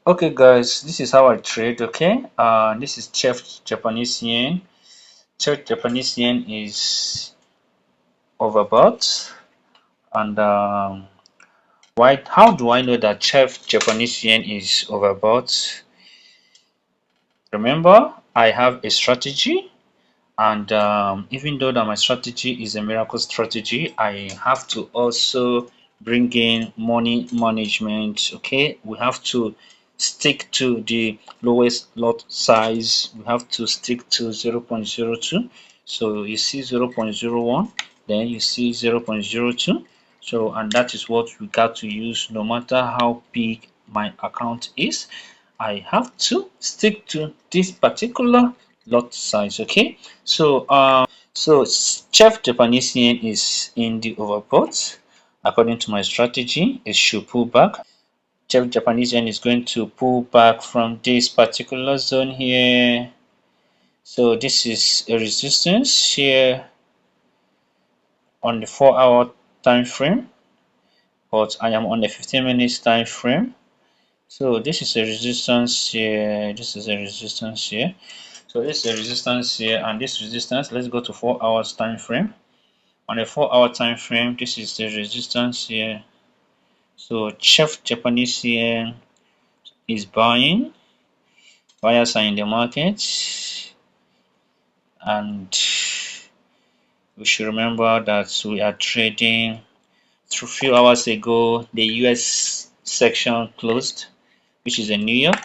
Okay guys, this is how I trade. Okay, this is Chef Japanese yen. Chef Japanese yen is overbought. And why? How do I know that Chef Japanese yen is overbought? Remember, I have a strategy, and even though that my strategy is a miracle strategy, I have to also bring in money management. Okay, we have to stick to the lowest lot size. We have to stick to 0.02. So you see 0.01, then you see 0.02. So, and that is what we got to use no matter how big my account is. I have to stick to this particular lot size. Okay, so Chef Japanese yen is in the overbought. According to my strategy, it should pull back. Chef Japanese yen is going to pull back from this particular zone here. So this is a resistance here on the 4-hour time frame, but I am on the 15 minutes time frame. So this is a resistance here. This is a resistance here. So this is a resistance here, and this resistance. Let's go to 4 hours time frame. On a 4-hour time frame, this is the resistance here. So Chef Japanese yen is buying. Buyers are in the market, and we should remember that we are trading. A few hours ago, the US section closed, which is in New York.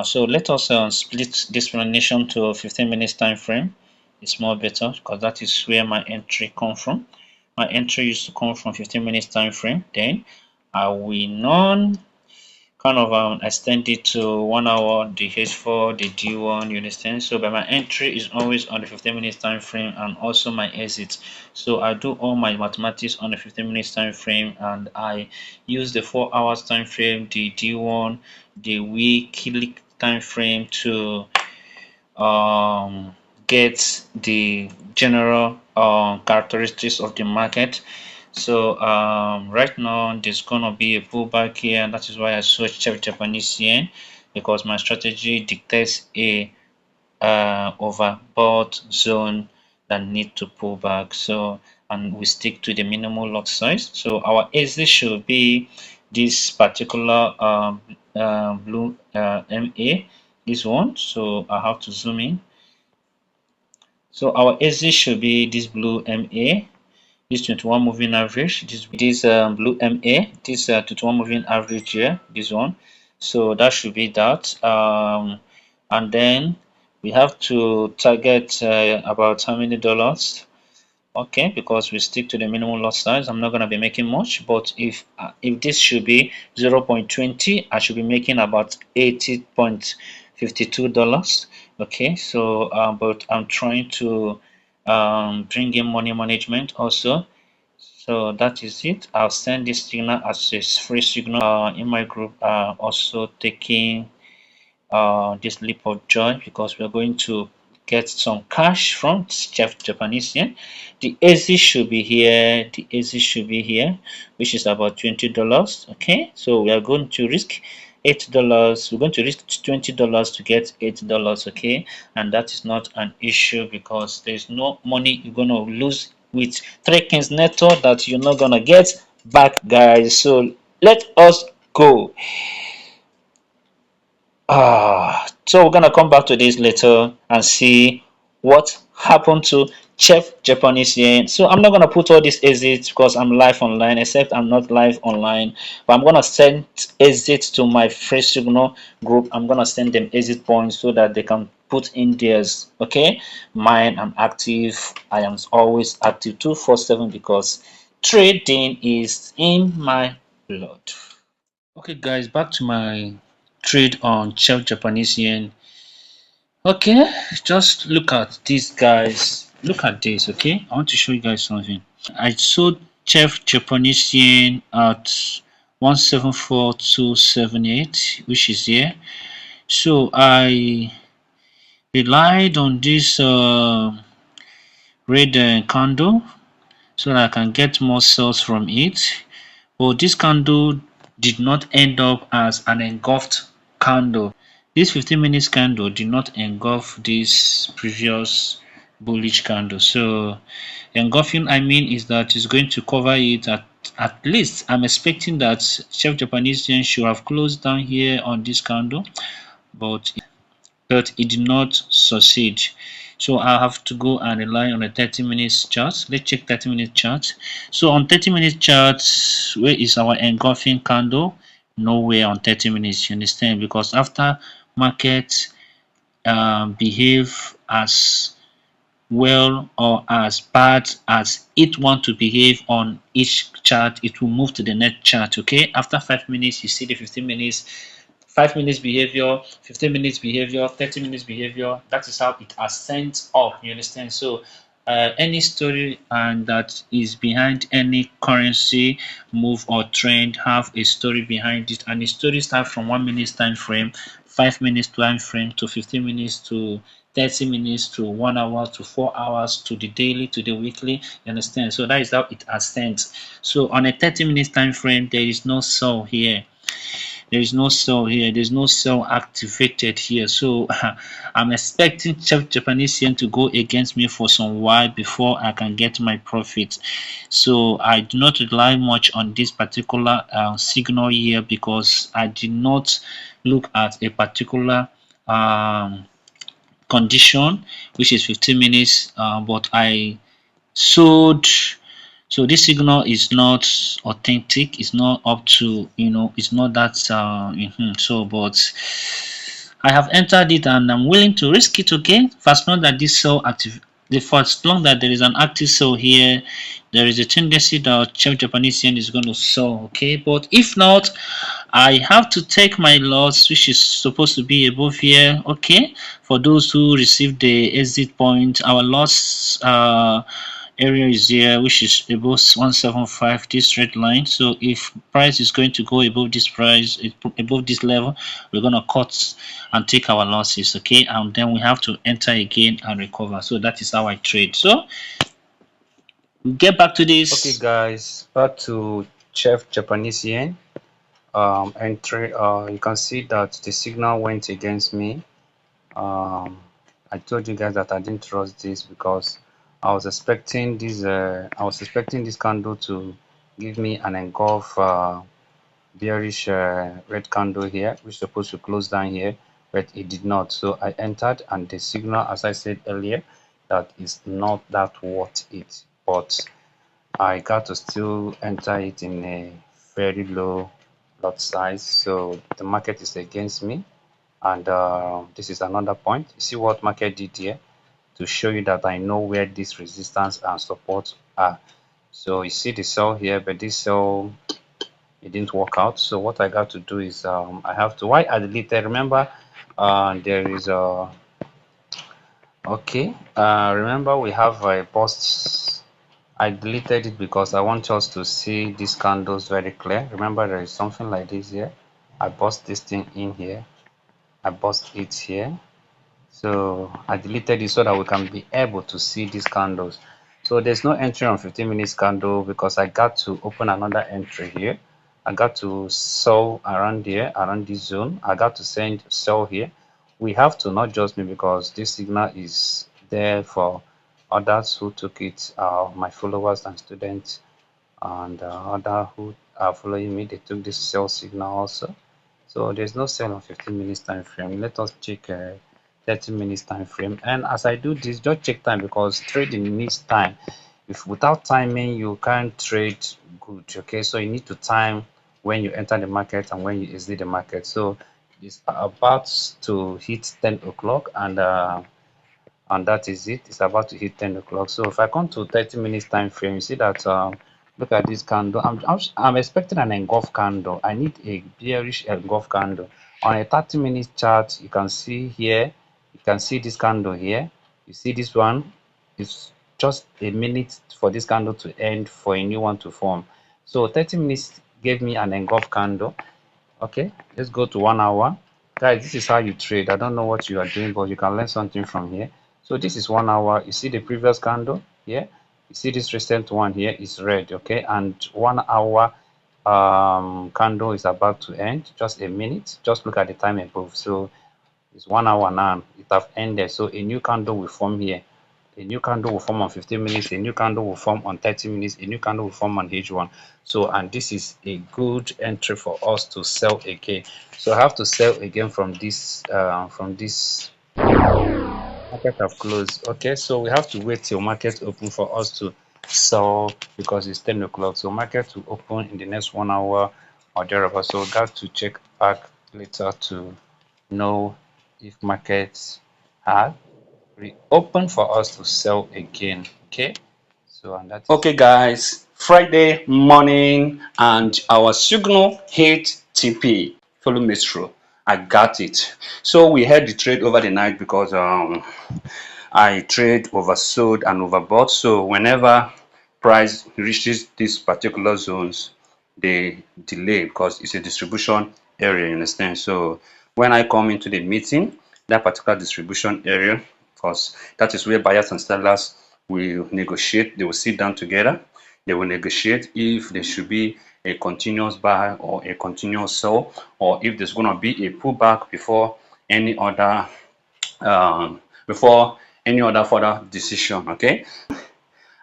So let us split this explanation to a 15 minutes time frame. It's more better because that is where my entry come from. My entry used to come from 15 minutes time frame. Then I will non kind of extend it to 1 hour, the H4, the D1, you understand? So but my entry is always on the 15 minutes time frame, and also my exit. So I do all my mathematics on the 15 minutes time frame, and I use the 4 hours time frame, the D1, the weekly time frame to get the general characteristics of the market. So right now there's gonna be a pullback here, and that is why I switched Japanese yen, because my strategy dictates a overbought zone that need to pull back. So, and we stick to the minimal lot size. So our exit should be this particular blue MA, this one. So I have to zoom in. So our exit should be this blue MA, this 21 moving average, this blue MA, this 21 moving average here, this one. So that should be that. And then we have to target about how many dollars? Okay, because we stick to the minimum lot size, I'm not going to be making much. But if this should be 0.20, I should be making about $80.52. Okay, so but I'm trying to bring in money management also. So that is it. I'll send this signal as a free signal in my group. Also taking this leap of joy because we're going to get some cash from Japanese yen. The exit should be here. The exit should be here, which is about $20. Okay, so we are going to risk $8. We're going to risk $20 to get $8. Okay, and that is not an issue because there's no money you're gonna lose with 3 Kings network that you're not gonna get back, guys. So let us go. So we're gonna come back to this later and see what happened to Chef Japanese yen. So I'm not gonna put all these exits because I'm live online, except I'm not live online. But I'm gonna send exits to my free signal group. I'm gonna send them exit points so that they can put in theirs. Okay, mine, I'm active. I am always active 247 because trading is in my blood. Okay, guys, back to my trade on Chef Japanese yen. Okay, just look at these guys. Look at this. Okay, I want to show you guys something. I sold Chef Japanese yen at 174278, which is here. So I relied on this red candle so that I can get more sales from it. But this candle did not end up as an engulfed candle. This 15 minutes candle did not engulf this previous bullish candle. So engulfing, I mean, is that it's going to cover it at least. I'm expecting that Chef Japanese yen should have closed down here on this candle, but it did not succeed. So I have to go and rely on a 30 minutes chart. Let's check 30 minute chart. So on 30 minute chart, where is our engulfing candle? Nowhere on 30 minutes, you understand? Because after market behave as well or as bad as it want to behave on each chart, it will move to the next chart. Okay, after 5 minutes you see the 15 minutes, 5 minutes behavior, 15 minutes behavior, 30 minutes behavior. That is how it ascends up, you understand? So any story and that is behind any currency move or trend have a story behind it, and the story starts from 1 minute time frame, 5 minutes time frame, to 15 minutes, to 30 minutes, to 1 hour, to 4 hours, to the daily, to the weekly. You understand? So that is how it ascends. So on a 30 minutes time frame, there is no sell here. There is no sell here. There's no sell activated here. So I'm expecting Japanese yen to go against me for some while before I can get my profit. So I do not rely much on this particular signal here, because I did not look at a particular condition, which is 15 minutes, but I sold. So this signal is not authentic, it's not up to, it's not that so, but I have entered it and I'm willing to risk it. Okay, first note that this cell active, the first long that there is an active cell here, there is a tendency that Japanese yen is going to sell. Okay, but if not, I have to take my loss, which is supposed to be above here. Okay, for those who received the exit point, our loss area is here, which is above 175, this red line. So if price is going to go above this price, above this level, we're going to cut and take our losses. Okay, and then we have to enter again and recover. So that is how I trade. So get back to Okay, this. guys, back to Chef Japanese yen. Entry. You can see that the signal went against me. I told you guys that I didn't trust this because I was expecting this. I was expecting this candle to give me an engulf bearish red candle here, which is supposed to close down here, but it did not. So I entered, and the signal, as I said earlier, that is not that worth it. But I got to still enter it in a very low lot size. So the market is against me, and this is another point. You see what market did here to show you that I know where this resistance and support are. So you see the sell here, but this sell, it didn't work out. So what I got to do is I have to, why I deleted, remember there is a okay, remember we have a post. I deleted it because I want us to see these candles very clear. Remember there is something like this here. I bust this thing in here, I bust it here. So I deleted it so that we can be able to see these candles. So there's no entry on 15 minutes candle because I got to open another entry here. I got to sell around here, around this zone. I got to sell here. We have to, not just me, because this signal is there for others who took it, my followers and students, and other who are following me, they took this sell signal also. So there's no sell on 15 minutes time frame. Let us check 30 minutes time frame. And as I do this, just check time, because trading needs time. If without timing, you can't trade good. Okay, so you need to time when you enter the market and when you exit the market. So it's about to hit 10 o'clock, and that is it. It's about to hit 10 o'clock. So if I come to 30 minutes time frame, you see that look at this candle. I'm expecting an engulf candle. I need a bearish engulf candle. On a 30 minutes chart, you can see here, you can see this candle here. You see this one. It's just a minute for this candle to end for a new one to form. So 30 minutes gave me an engulf candle. Okay, let's go to 1 hour. Guys, this is how you trade. I don't know what you are doing, but you can learn something from here. So this is 1 hour. You see the previous candle here. You see this recent one here is red. Okay, and 1 hour candle is about to end, just a minute. Just look at the time above. So it's 1 hour now, it have ended. So a new candle will form here. A new candle will form on 15 minutes, a new candle will form on 30 minutes, a new candle will form on H1. So, and this is a good entry for us to sell again. So I have to sell again from this market have closed. Okay, so we have to wait till market open for us to sell because it's 10 o'clock. So market will open in the next 1 hour or thereabout. So we got to check back later to know if markets have reopened for us to sell again. Okay, so and that is Okay, guys, Friday morning, and our signal hit TP. Follow me through. I got it. So we had the trade over the night because I trade oversold and overbought. So whenever price reaches these particular zones, they delay because it's a distribution area, you understand? So when I come into the meeting, that particular distribution area, because that is where buyers and sellers will negotiate, they will sit down together, they will negotiate if there should be a continuous buy or a continuous sell, or if there's going to be a pullback any other before any other further decision. Okay,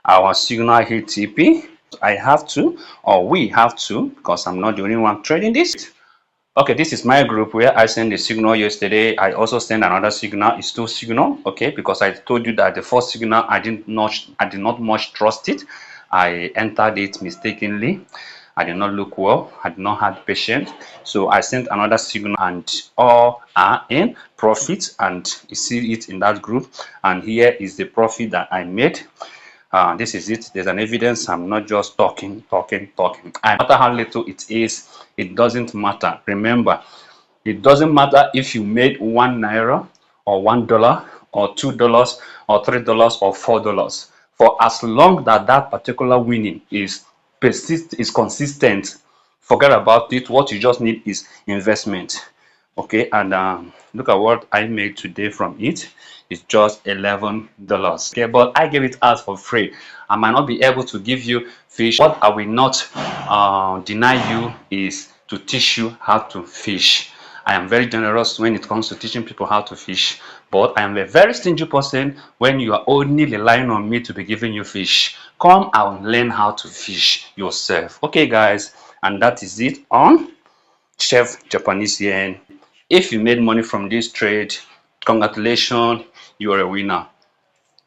our signal hit TP. I have to, or we have to, because I'm not the only one trading this. Okay, this is my group where I sent the signal yesterday. I also sent another signal. It's two signal, okay, because I told you that the first signal I did not much trust it. I entered it mistakenly. I did not look well. I did not have patience. So I sent another signal and all are in profit, and you see it in that group. And here is the profit that I made. This is it. There's an evidence. I'm not just talking. No matter how little it is, it doesn't matter. Remember, it doesn't matter if you made £1 or $1 or $2 or $3 or $4. For as long that that particular winning is consistent, forget about it. What you just need is investment. Okay, and look at what I made today from it. It's just $11. Okay, but I gave it out for free. I might not be able to give you fish. What I will not deny you is to teach you how to fish. I am very generous when it comes to teaching people how to fish, but I am a very stingy person when you are only relying on me to be giving you fish. Come and learn how to fish yourself. Okay, guys, and that is it on Chef Japanese Yen. If you made money from this trade, congratulations, you are a winner.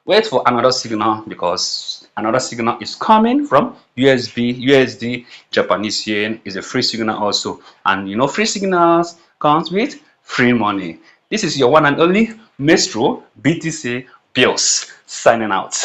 Wait for another signal because another signal is coming from USD Japanese yen is a free signal also. And you know, free signals comes with free money. This is your one and only Maestro BTC Bills signing out.